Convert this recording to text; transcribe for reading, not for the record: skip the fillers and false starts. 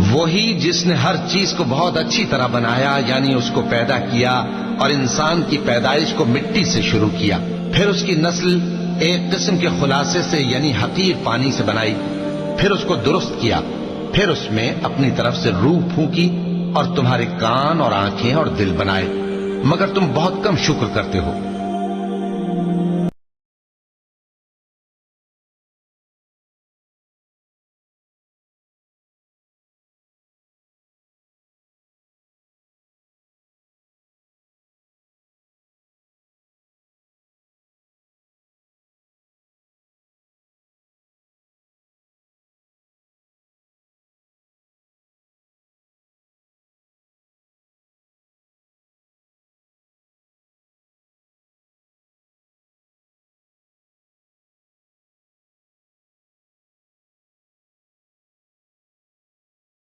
वही जिसने हर चीज को बहुत अच्छी तरह बनाया, यानी उसको पैदा किया और इंसान की पैदाइश को मिट्टी से शुरू किया, फिर उसकी नस्ल एक किस्म के खुलासे से यानी हकीर पानी से बनाई, फिर उसको दुरुस्त किया, फिर उसमें अपनी तरफ से रूह फूंकी और तुम्हारे कान और आंखें और दिल बनाए, मगर तुम बहुत कम शुक्र करते हो।